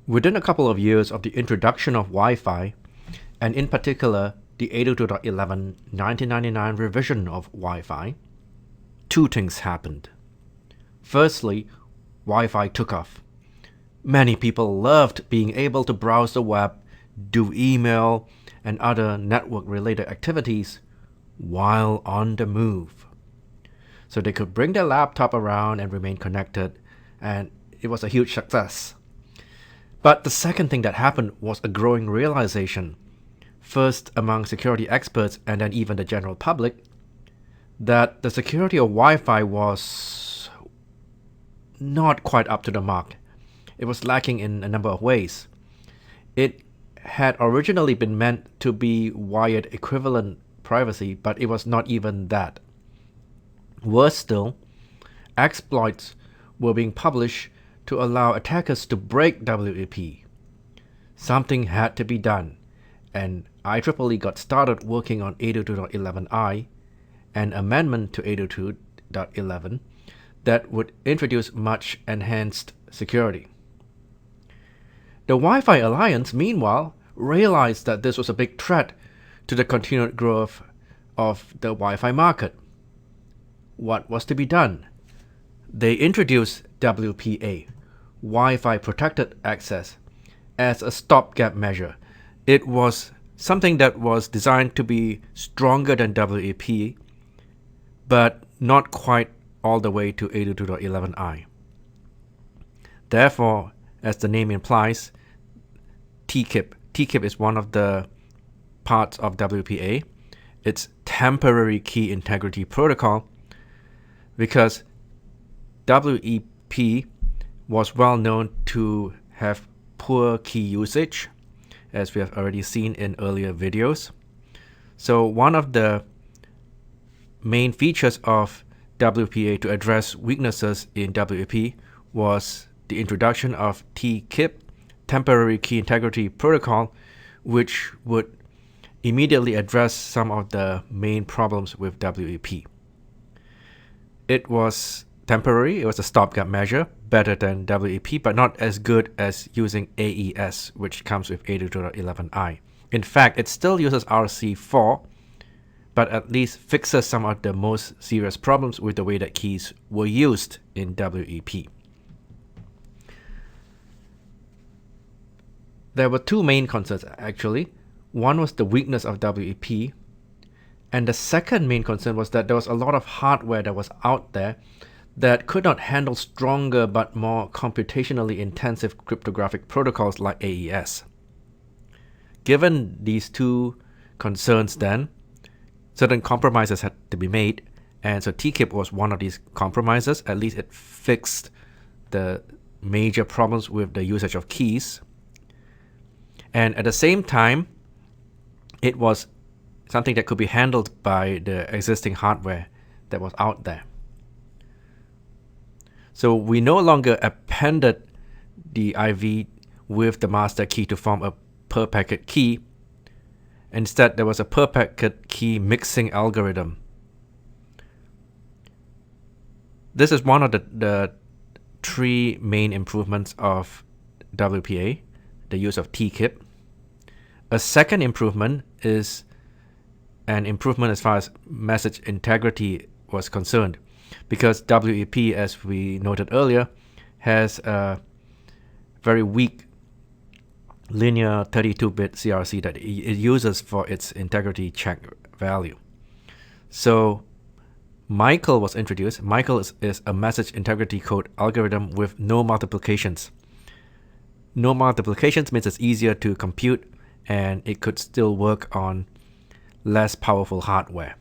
Within a couple of years of the introduction of Wi-Fi, and in particular the 802.11 1999 revision of Wi-Fi, two things happened. Firstly, Wi-Fi took off. Many people loved being able to browse the web, do email, and other network-related activities while on the move. So they could bring their laptop around and remain connected, and it was a huge success. But the second thing that happened was a growing realization, first among security experts and then even the general public, that the security of Wi-Fi was not quite up to the mark. It was lacking in a number of ways. It had originally been meant to be wired equivalent privacy, but it was not even that. Worse still, exploits were being published to allow attackers to break WEP. Something had to be done, and IEEE got started working on 802.11i, an amendment to 802.11 that would introduce much enhanced security. The Wi-Fi Alliance, meanwhile, realized that this was a big threat to the continued growth of the Wi-Fi market. What was to be done? They introduced WPA, Wi-Fi Protected Access, as a stopgap measure. It was something that was designed to be stronger than WEP, but not quite all the way to 802.11i. Therefore, as the name implies, TKIP is one of the parts of WPA. It's Temporary Key Integrity Protocol, because WEP was well known to have poor key usage, as we have already seen in earlier videos. So one of the main features of WPA to address weaknesses in WEP was the introduction of TKIP, Temporary Key Integrity Protocol, which would immediately address some of the main problems with WEP. It was temporary, it was a stopgap measure, better than WEP, but not as good as using AES, which comes with 802.11i. In fact, it still uses RC4, but at least fixes some of the most serious problems with the way that keys were used in WEP. There were two main concerns actually. One was the weakness of WEP, and the second main concern was that there was a lot of hardware that was out there that could not handle stronger but more computationally intensive cryptographic protocols like AES. Given these two concerns then, certain compromises had to be made, and so TKIP was one of these compromises. At least it fixed the major problems with the usage of keys. And at the same time, it was something that could be handled by the existing hardware that was out there. So we no longer appended the IV with the master key to form a per packet key. Instead, there was a per packet key mixing algorithm. This is one of the three main improvements of WPA, the use of TKIP. A second improvement is an improvement as far as message integrity was concerned, because WEP, as we noted earlier, has a very weak linear 32-bit CRC that it uses for its integrity check value. So Michael was introduced. Michael is a message integrity code algorithm with no multiplications. No multiplications means it's easier to compute, and it could still work on less powerful hardware.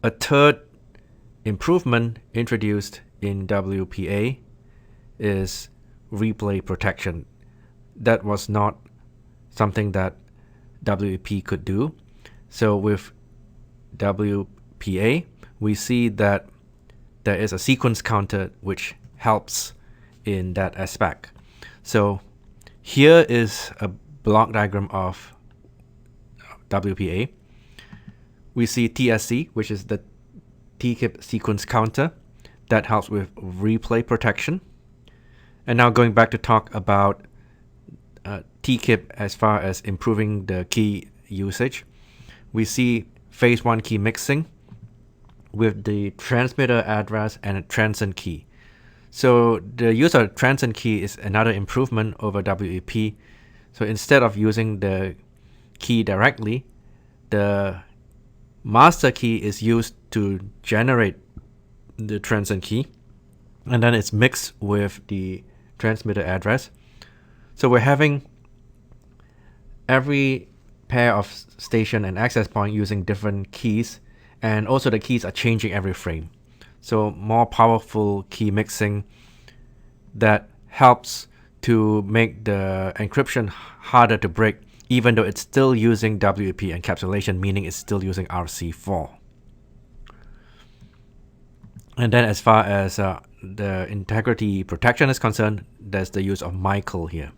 A third improvement introduced in WPA is replay protection. That was not something that WEP could do. So with WPA, we see that there is a sequence counter which helps in that aspect. So here is a block diagram of WPA. We see TSC, which is the TKIP sequence counter that helps with replay protection. And now going back to talk about TKIP as far as improving the key usage, we see phase 1 key mixing with the transmitter address and a transient key. So the use of transient key is another improvement over WEP. So instead of using the key directly, the master key is used to generate the transient key, and then it's mixed with the transmitter address. So we're having every pair of station and access point using different keys, and also the keys are changing every frame. So more powerful key mixing that helps to make the encryption harder to break, even though it's still using WEP encapsulation, meaning it's still using RC4. And then as far as the integrity protection is concerned, there's the use of Michael here.